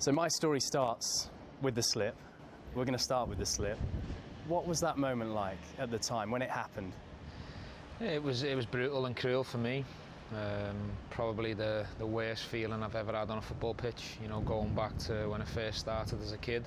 So my story starts with the slip. We're going to start with the slip. What was that moment like at the time when it happened? It was brutal and cruel for me. Probably the worst feeling I've ever had on a football pitch. You know, going back to when I first started as a kid.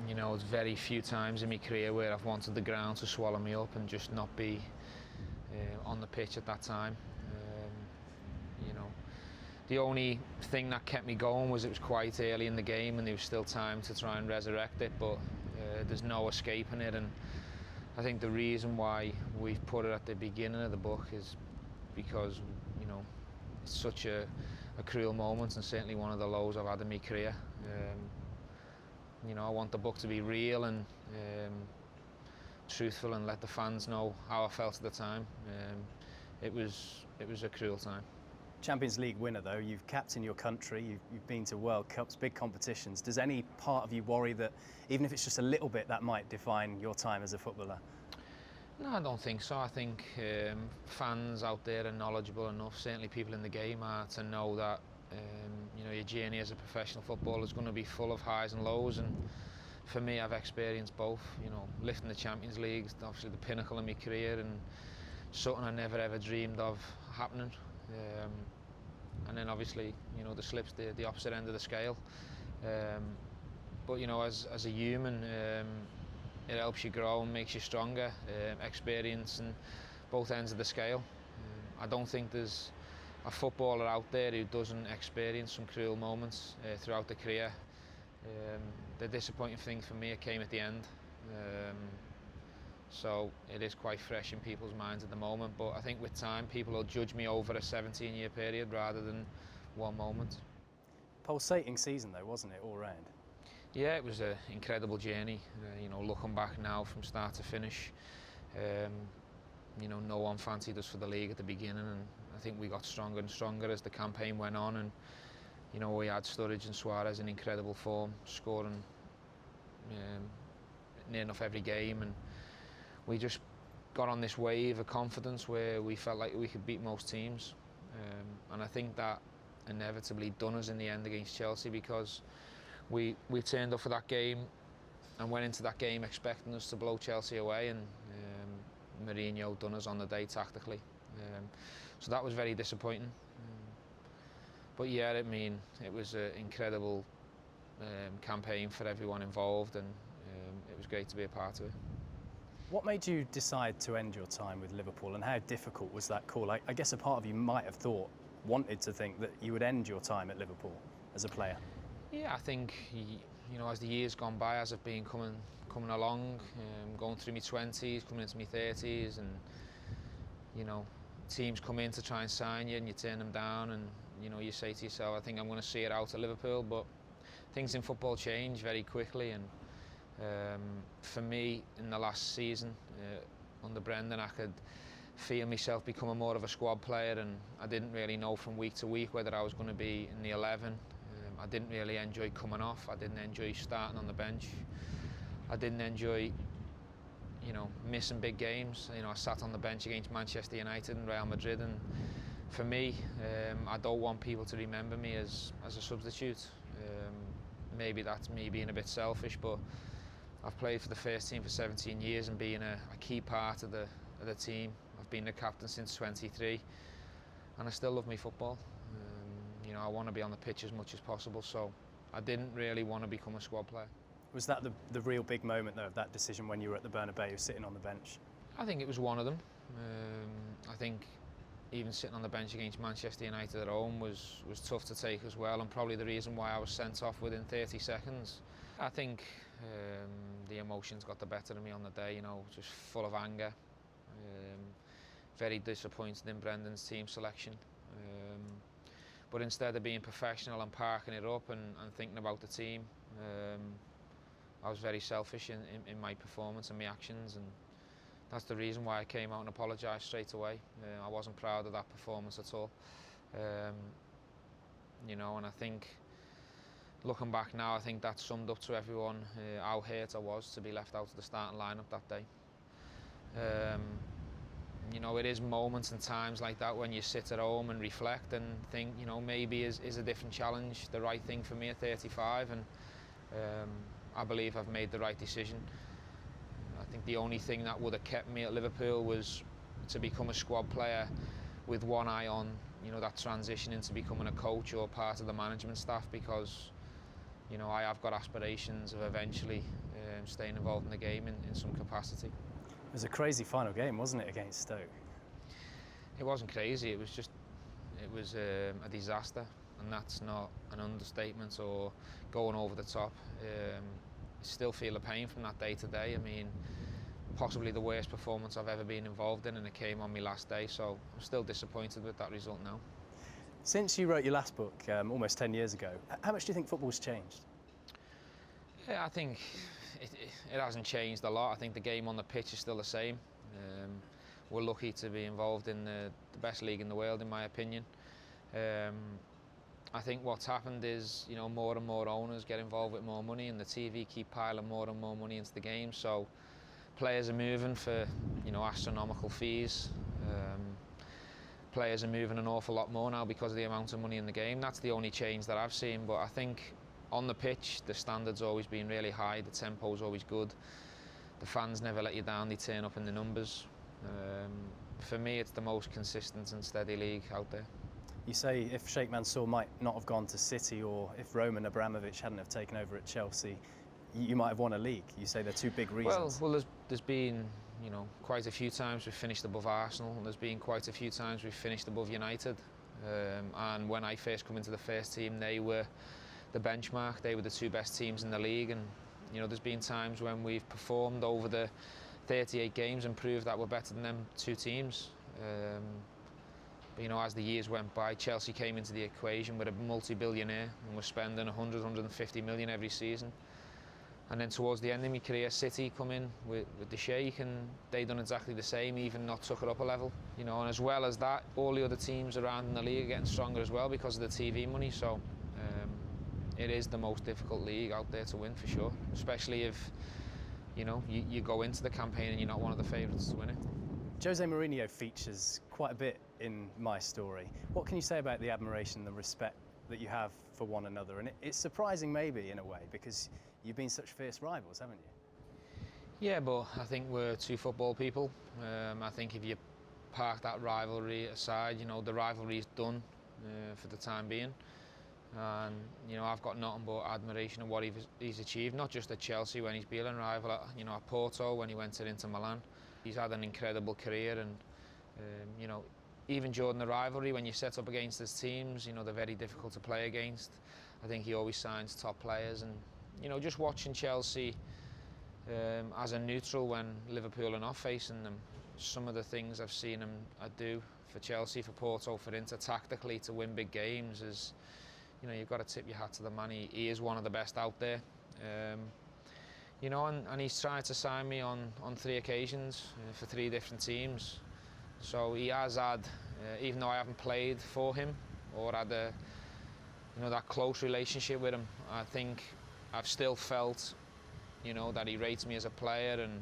You know, it's very few times in my career where I've wanted the ground to swallow me up and just not be on the pitch at that time. You know, the only thing that kept me going was it was quite early in the game and there was still time to try and resurrect it, but there's no escaping it. And I think the reason why we've put it at the beginning of the book is because, you know, it's such a cruel moment and certainly one of the lows I've had in my career. You know, I want the book to be real and truthful and let the fans know how I felt at the time. It was a cruel time. Champions League winner though, you've captained your country, you've been to World Cups, big competitions. Does any part of you worry that even if it's just a little bit, that might define your time as a footballer? No, I don't think so. I think fans out there are knowledgeable enough, certainly people in the game are, to know that you know, your journey as a professional footballer is going to be full of highs and lows, and for me I've experienced both. You know, lifting the Champions League, obviously the pinnacle of my career and something I never ever dreamed of happening. And then obviously, you know, the slip's the opposite end of the scale. But you know, as a human, it helps you grow and makes you stronger, experiencing both ends of the scale. I don't think there's a footballer out there who doesn't experience some cruel moments throughout the career. The disappointing thing for me, it came at the end. So it is quite fresh in people's minds at the moment, but I think with time people will judge me over a 17-year period rather than one moment. Pulsating season though, wasn't it, all round? Yeah, it was an incredible journey. You know, looking back now from start to finish, you know, no one fancied us for the league at the beginning, and I think we got stronger and stronger as the campaign went on, and you know, we had Sturridge and Suarez in incredible form, scoring near enough every game, and we just got on this wave of confidence where we felt like we could beat most teams. And I think that inevitably done us in the end against Chelsea, because we turned up for that game and went into that game expecting us to blow Chelsea away, and Mourinho done us on the day tactically. So that was very disappointing. But yeah, I mean, it was an incredible campaign for everyone involved, and it was great to be a part of it. What made you decide to end your time with Liverpool, and how difficult was that call? I guess a part of you might have wanted to think that you would end your time at Liverpool as a player. Yeah, I think, you know, as the years gone by, as I've been coming along, going through my 20s, coming into my 30s, and you know, teams come in to try and sign you and you turn them down, and you know, you say to yourself, I think I'm going to see it out at Liverpool. But things in football change very quickly, and for me, in the last season under Brendan, I could feel myself becoming more of a squad player, and I didn't really know from week to week whether I was going to be in the 11. I didn't really enjoy coming off. I didn't enjoy starting on the bench. I didn't enjoy, you know, missing big games. You know, I sat on the bench against Manchester United and Real Madrid, and for me, I don't want people to remember me as a substitute. Maybe that's me being a bit selfish, but I've played for the first team for 17 years and being a key part of the team. I've been the captain since 23, and I still love my football. You know, I want to be on the pitch as much as possible, so I didn't really want to become a squad player. Was that the real big moment though of that decision when you were at the Bernabeu sitting on the bench? I think it was one of them. I think even sitting on the bench against Manchester United at home was tough to take as well, and probably the reason why I was sent off within 30 seconds. I think the emotions got the better of me on the day, you know, just full of anger. Very disappointed in Brendan's team selection. But instead of being professional and parking it up and thinking about the team, I was very selfish in my performance and my actions, and that's the reason why I came out and apologised straight away. I wasn't proud of that performance at all. You know, and I think, looking back now, I think that summed up to everyone how hurt I was to be left out of the starting lineup that day. You know, it is moments and times like that when you sit at home and reflect and think, you know, maybe is a different challenge the right thing for me at 35, and I believe I've made the right decision. I think the only thing that would have kept me at Liverpool was to become a squad player with one eye on, you know, that transition into becoming a coach or part of the management staff, because, you know, I have got aspirations of eventually staying involved in the game in some capacity. It was a crazy final game, wasn't it, against Stoke? It wasn't crazy, it was a disaster, and that's not an understatement or going over the top. I still feel the pain from that day to day. I mean, possibly the worst performance I've ever been involved in, and it came on me last day, so I'm still disappointed with that result now. Since you wrote your last book almost 10 years ago, how much do you think football's changed? Yeah, I think it hasn't changed a lot. I think the game on the pitch is still the same. We're lucky to be involved in the best league in the world, in my opinion. I think what's happened is, you know, more and more owners get involved with more money, and the TV keep piling more and more money into the game. So players are moving for, you know, astronomical fees. Players are moving an awful lot more now because of the amount of money in the game. That's the only change that I've seen. But I think on the pitch, the standard's always been really high. The tempo's always good. The fans never let you down. They turn up in the numbers. For me, it's the most consistent and steady league out there. You say if Sheikh Mansour might not have gone to City, or if Roman Abramovich hadn't have taken over at Chelsea, you might have won a league. You say they're two big reasons. Well, there's been, you know, quite a few times we've finished above Arsenal, and there's been quite a few times we've finished above United. And when I first come into the first team, they were the benchmark. They were the two best teams in the league, and, you know, there's been times when we've performed over the 38 games and proved that we're better than them two teams. But, you know, as the years went by, Chelsea came into the equation with a multi-billionaire, and we're spending 100, 150 million every season. And then towards the end of my career, City come in with the Sheikh, and they done exactly the same, even not took it up a level. You know, and as well as that, all the other teams around in the league are getting stronger as well because of the TV money. So it is the most difficult league out there to win, for sure, especially if, you know, you go into the campaign and you're not one of the favourites to win it. Jose Mourinho features quite a bit in My Story. What can you say about the admiration and the respect that you have for one another? And it's surprising, maybe, in a way, because you've been such fierce rivals, haven't you? Yeah, but I think we're two football people. I think if you park that rivalry aside, you know, the rivalry's done for the time being. And, you know, I've got nothing but admiration of what he's achieved, not just at Chelsea when he's been a rival, you know, at Porto when he went to Inter Milan. He's had an incredible career, and, you know, even during the rivalry, when you set up against his teams, you know, they're very difficult to play against. I think he always signs top players, and, you know, just watching Chelsea as a neutral when Liverpool are not facing them, some of the things I've seen him do for Chelsea, for Porto, for Inter, tactically to win big games is, you know, you've got to tip your hat to the man. He is one of the best out there. You know, and he's tried to sign me on 3 occasions for 3 different teams. So he has had, even though I haven't played for him or had a, you know, that close relationship with him, I think I've still felt, you know, that he rates me as a player, and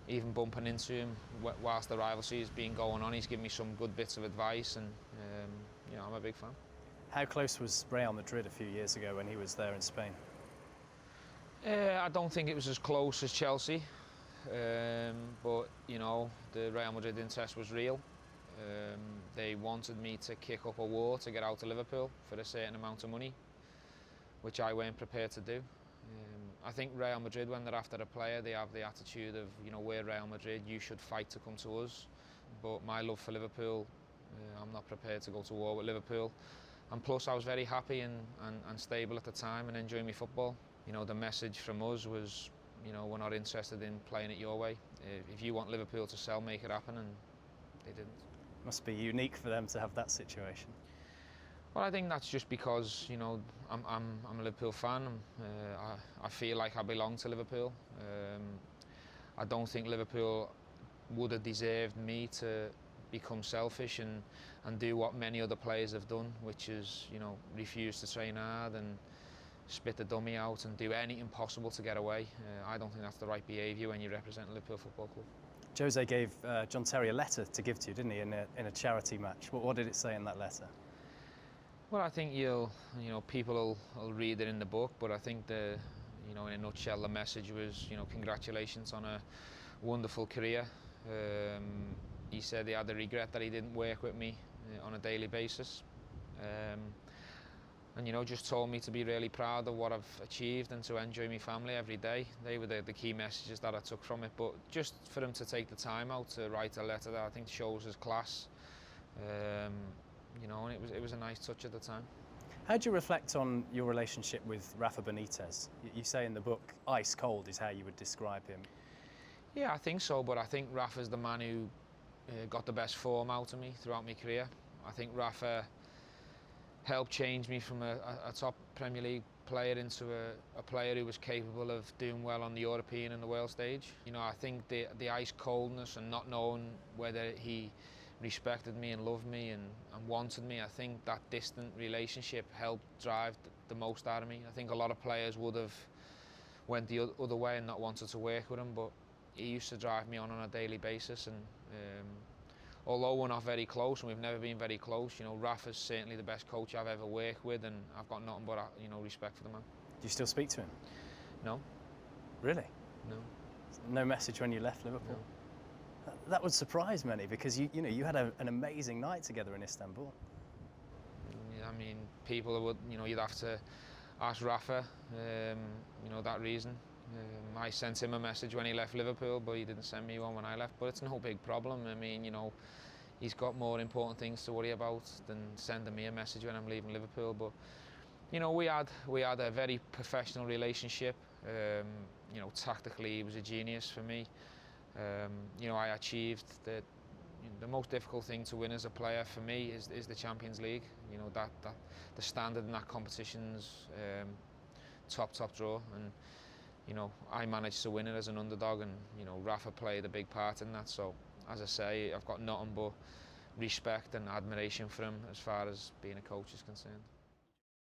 even bumping into him whilst the rivalry has been going on, he's given me some good bits of advice, and you know, I'm a big fan. How close was Real Madrid a few years ago when he was there in Spain? I don't think it was as close as Chelsea, but, you know, the Real Madrid interest was real. They wanted me to kick up a war to get out of Liverpool for a certain amount of money, which I weren't prepared to do. I think Real Madrid, when they're after a player, they have the attitude of, you know, we're Real Madrid, you should fight to come to us. But my love for Liverpool, I'm not prepared to go to war with Liverpool. And plus, I was very happy and stable at the time and enjoying my football. You know, the message from us was, you know, we're not interested in playing it your way. If you want Liverpool to sell, make it happen, and they didn't. Must be unique for them to have that situation. Well, I think that's just because, you know, I'm a Liverpool fan. I feel like I belong to Liverpool. I don't think Liverpool would have deserved me to become selfish and do what many other players have done, which is, you know, refuse to train hard and spit the dummy out and do anything possible to get away. I don't think that's the right behaviour when you represent Liverpool Football Club. Jose gave John Terry a letter to give to you, didn't he, in a charity match? What did it say in that letter? Well, I think people will read it in the book, but I think in a nutshell, the message was, congratulations on a wonderful career. He said he had a regret that he didn't work with me on a daily basis. And just told me to be really proud of what I've achieved and to enjoy my family every day. They were the key messages that I took from it. But just for him to take the time out to write a letter that I think shows his class, and it was a nice touch at the time. How do you reflect on your relationship with Rafa Benitez? You say in the book, ice cold is how you would describe him. Yeah, I think so, but I think Rafa's the man who got the best form out of me throughout my career. I think Rafa helped change me from a top Premier League player into a player who was capable of doing well on the European and the world stage. I think the ice coldness and not knowing whether he respected me and loved me and wanted me, I think that distant relationship helped drive the most out of me. I think a lot of players would have went the other way and not wanted to work with him, but he used to drive me on a daily basis. And although we're not very close and we've never been very close, Rafa's certainly the best coach I've ever worked with, and I've got nothing but respect for the man. Do you still speak to him? No. Really? No. No message when you left Liverpool? No. That would surprise many, because you had an amazing night together in Istanbul. I mean, people would, you'd have to ask Rafa, that reason. I sent him a message when he left Liverpool, but he didn't send me one when I left. But it's no big problem. I mean, he's got more important things to worry about than sending me a message when I'm leaving Liverpool. But we had a very professional relationship. Tactically, he was a genius for me. I achieved the most difficult thing to win as a player for me is the Champions League. That the standard in that competition's top draw, and I managed to win it as an underdog, and Rafa played a big part in that. So, as I say, I've got nothing but respect and admiration for him as far as being a coach is concerned.